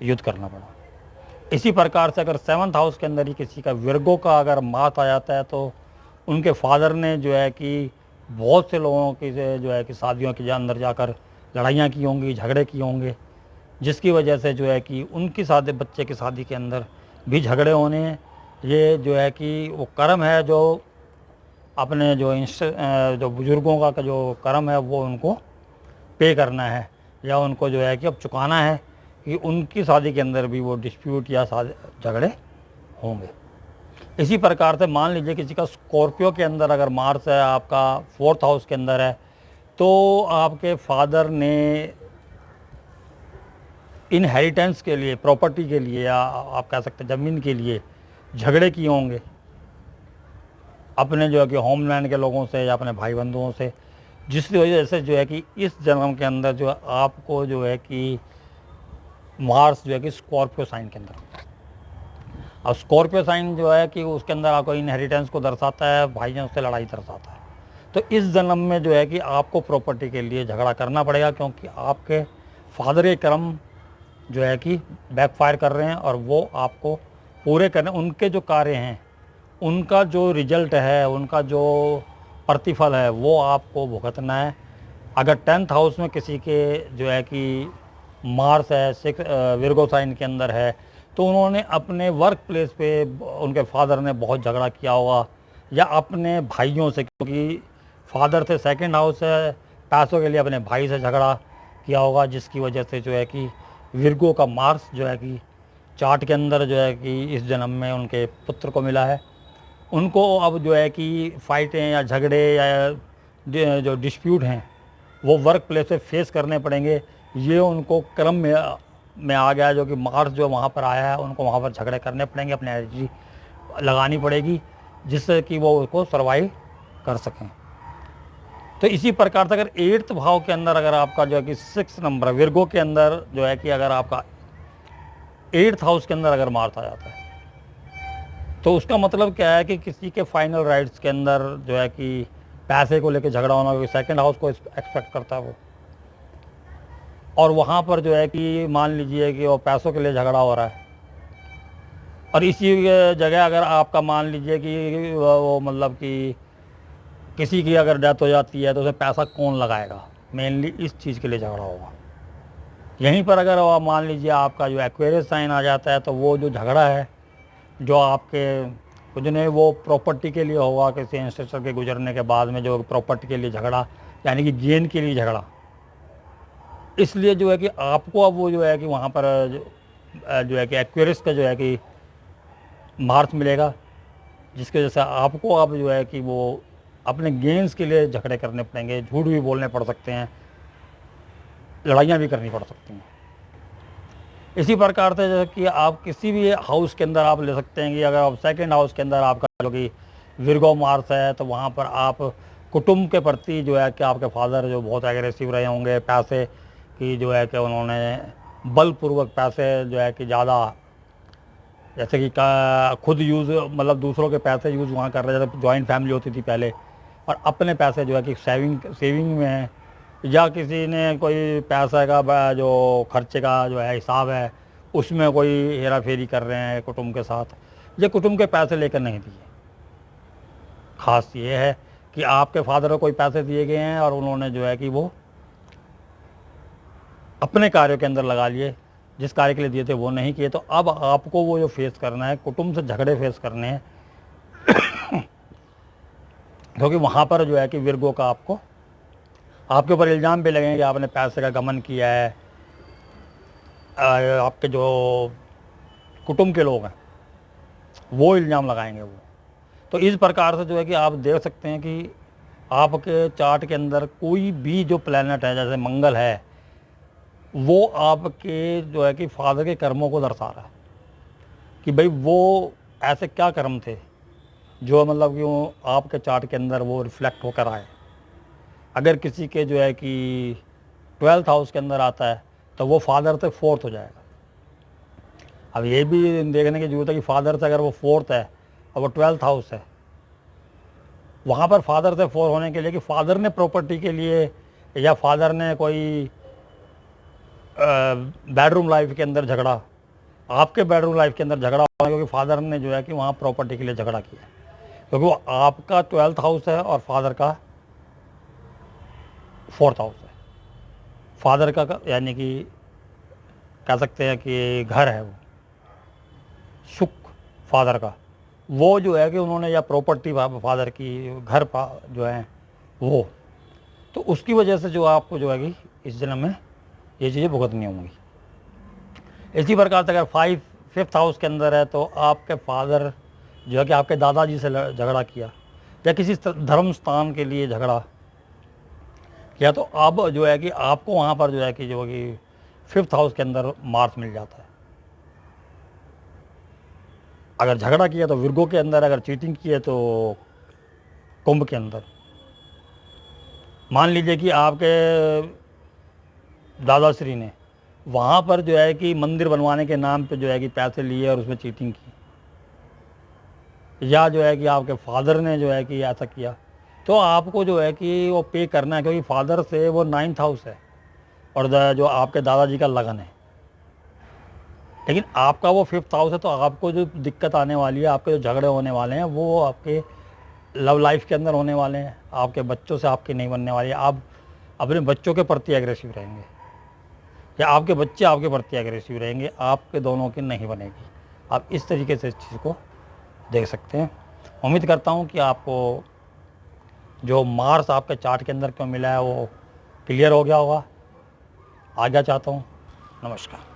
युद्ध करना पड़ा। इसी प्रकार से अगर 7th हाउस के अंदर ही किसी का विर्गो का अगर मात आ जाता है तो उनके फादर ने जो है कि बहुत से लोगों की से जो है कि शादियों के अंदर जाकर लड़ाइयाँ की होंगी, झगड़े किए होंगे, जिसकी वजह से जो है कि उनकी शादी, बच्चे की शादी के अंदर भी झगड़े होने हैं। ये जो है कि वो कर्म है जो अपने जो बुज़ुर्गों का जो कर्म है वो उनको पे करना है, या उनको जो है कि अब चुकाना है कि उनकी शादी के अंदर भी वो डिस्प्यूट या झगड़े होंगे। इसी प्रकार से मान लीजिए किसी का स्कॉर्पियो के अंदर अगर मार्स है, आपका 4th हाउस के अंदर है, तो आपके फादर ने इनहेरिटेंस के लिए, प्रॉपर्टी के लिए, या आप कह सकते हैं ज़मीन के लिए झगड़े किए होंगे अपने जो है कि होमलैंड के लोगों से या अपने भाई बंधुओं से, जिसकी वजह से जो है कि इस जन्म के अंदर जो है आपको जो है कि मार्स जो है कि स्कॉर्पियो साइन के अंदर होता है। अब स्कॉर्पियो साइन जो है कि उसके अंदर आपको इनहेरिटेंस को दर्शाता है, भाइयों से लड़ाई दर्शाता है। तो इस जन्म में जो है कि आपको प्रॉपर्टी के लिए झगड़ा करना पड़ेगा, क्योंकि आपके फादर के कर्म जो है कि बैकफायर कर रहे हैं और वो आपको पूरे करने, उनके जो कार्य हैं उनका जो रिजल्ट है, उनका जो प्रतिफल है वो आपको भुगतना है। अगर 10th हाउस में किसी के जो है कि मार्स है, विर्गो साइन के अंदर है, तो उन्होंने अपने वर्क प्लेस पे उनके फादर ने बहुत झगड़ा किया होगा, या अपने भाइयों से, क्योंकि फादर से 2nd हाउस है, पैसों के लिए अपने भाई से झगड़ा किया होगा, जिसकी वजह से जो है कि विर्गो का मार्स जो है कि चार्ट के अंदर जो है कि इस जन्म में उनके पुत्र को मिला है। उनको अब जो है कि फाइटें या झगड़े या जो डिस्प्यूट हैं वो वर्क प्लेस पे फेस करने पड़ेंगे। ये उनको क्रम में आ गया, जो कि मार्स जो वहाँ पर आया है उनको वहाँ पर झगड़े करने पड़ेंगे, अपनी एनर्जी लगानी पड़ेगी, जिससे कि वो उसको सर्वाइव कर सकें। तो इसी प्रकार से अगर 8th भाव के अंदर अगर आपका जो है कि 6 नंबर विर्गो के अंदर जो है कि अगर आपका 8th हाउस के अंदर अगर मार्स आ जाता है, तो उसका मतलब क्या है कि किसी के फाइनल राइट्स के अंदर जो है कि पैसे को लेकर झगड़ा होना, क्योंकि 2nd हाउस को एक्सपेक्ट करता है वो, और वहाँ पर जो है कि मान लीजिए कि वो पैसों के लिए झगड़ा हो रहा है, और इसी जगह अगर आपका मान लीजिए कि वो मतलब कि किसी की अगर डेथ हो जाती है तो उसे पैसा कौन लगाएगा, मेनली इस चीज़ के लिए झगड़ा होगा। यहीं पर अगर मान लीजिए आपका जो एक्वेरियस साइन आ जाता है, तो वो जो झगड़ा है जो आपके कुछ नहीं, वो प्रॉपर्टी के लिए होगा, किसी एंसेस्टर के गुजरने के बाद में जो प्रॉपर्टी के लिए झगड़ा, यानी कि गेन के लिए झगड़ा। इसलिए जो है कि आपको अब वो जो है कि वहाँ पर जो है कि एक्वेरियस का जो है कि मार्स मिलेगा, जिसकी वजह से आपको अब जो है कि वो अपने गेंस के लिए झगड़े करने पड़ेंगे, झूठ भी बोलने पड़ सकते हैं, लड़ाइयाँ भी करनी पड़ सकती हैं। इसी प्रकार से जैसे कि आप किसी भी हाउस के अंदर आप ले सकते हैं कि अगर आप 2nd हाउस के अंदर आपका जो कि विर्गो मार्स है, तो वहाँ पर आप कुटुंब के प्रति जो है कि आपके फादर जो बहुत एग्रेसिव रहे होंगे, पैसे की जो है कि उन्होंने बलपूर्वक पैसे जो है कि ज़्यादा, जैसे कि खुद यूज़, मतलब दूसरों के पैसे यूज़ वहाँ कर रहे थे, जॉइंट फैमिली होती थी पहले, और अपने पैसे जो है कि सेविंग में है, या किसी ने कोई पैसा का जो खर्चे का जो है हिसाब है उसमें कोई हेरा फेरी कर रहे हैं कुटुंब के साथ, ये कुटुंब के पैसे लेकर नहीं दिए। खास ये है कि आपके फादर को कोई पैसे दिए गए हैं और उन्होंने जो है कि वो अपने कार्यों के अंदर लगा लिए, जिस कार्य के लिए दिए थे वो नहीं किए। तो अब आपको वो जो फेस करना है, कुटुंब से झगड़े फेस करने हैं, क्योंकि वहाँ पर जो है कि विर्गो का आपके ऊपर इल्ज़ाम भी लगेंगे कि आपने पैसे का गमन किया है। आपके जो कुटुंब के लोग हैं वो इल्ज़ाम लगाएंगे वो। तो इस प्रकार से जो है कि आप देख सकते हैं कि आपके चार्ट के अंदर कोई भी जो प्लैनेट है, जैसे मंगल है, वो आपके जो है कि फादर के कर्मों को दर्शा रहा है कि भाई वो ऐसे क्या कर्म थे जो मतलब कि वो आपके चार्ट के अंदर वो रिफ्लेक्ट होकर आए। अगर किसी के जो है कि 12th हाउस के अंदर आता है तो वो फादर से 4th हो जाएगा। अब ये भी देखने की जरूरत है कि फादर से अगर वो 4th है और वो 12th हाउस है, वहाँ पर फादर से 4 होने के लिए कि फादर ने प्रॉपर्टी के लिए या फादर ने कोई बेडरूम लाइफ के अंदर झगड़ा आपके बेडरूम लाइफ के अंदर झगड़ा हुआ है क्योंकि फादर ने जो है कि वहाँ प्रॉपर्टी के लिए झगड़ा किया, क्योंकि वो आपका 12th हाउस है और फादर का 4th हाउस है। फादर का यानी कि कह सकते हैं कि घर है वो, सुख फादर का, वो जो है कि उन्होंने या प्रॉपर्टी फादर की घर जो है वो, तो उसकी वजह से जो आपको जो है कि इस जन्म में ये चीज़ें भुगतनी होंगी। इसी प्रकार से अगर 5th हाउस के अंदर है तो आपके फादर जो है कि आपके दादाजी से झगड़ा किया या किसी धर्म स्थान के लिए झगड़ा किया, तो अब जो है कि आपको वहाँ पर जो है कि 5th हाउस के अंदर मार्स मिल जाता है। अगर झगड़ा किया तो विर्गो के अंदर, अगर चीटिंग की है तो कुंभ के अंदर। मान लीजिए कि आपके दादाश्री ने वहाँ पर जो है कि मंदिर बनवाने के नाम पे जो है कि पैसे लिए और उसमें चीटिंग की, या जो है कि आपके फादर ने जो है कि ऐसा किया, तो आपको जो है कि वो पे करना है, क्योंकि फादर से वो 9th हाउस है और जो आपके दादाजी का लगन है। लेकिन आपका वो 5th हाउस है, तो आपको जो दिक्कत आने वाली है, आपके जो झगड़े होने वाले हैं वो आपके लव लाइफ के अंदर होने वाले हैं, आपके बच्चों से आपकी नहीं बनने वाली है। आप अपने बच्चों के प्रति एग्रेसिव रहेंगे या आपके बच्चे आपके प्रति एग्रेसिव रहेंगे, आपके दोनों की नहीं बनेगी। आप इस तरीके से इस चीज़ को देख सकते हैं। उम्मीद करता हूँ कि आपको जो मार्स आपके चार्ट के अंदर क्यों मिला है वो क्लियर हो गया होगा। आज्ञा चाहता हूँ। नमस्कार।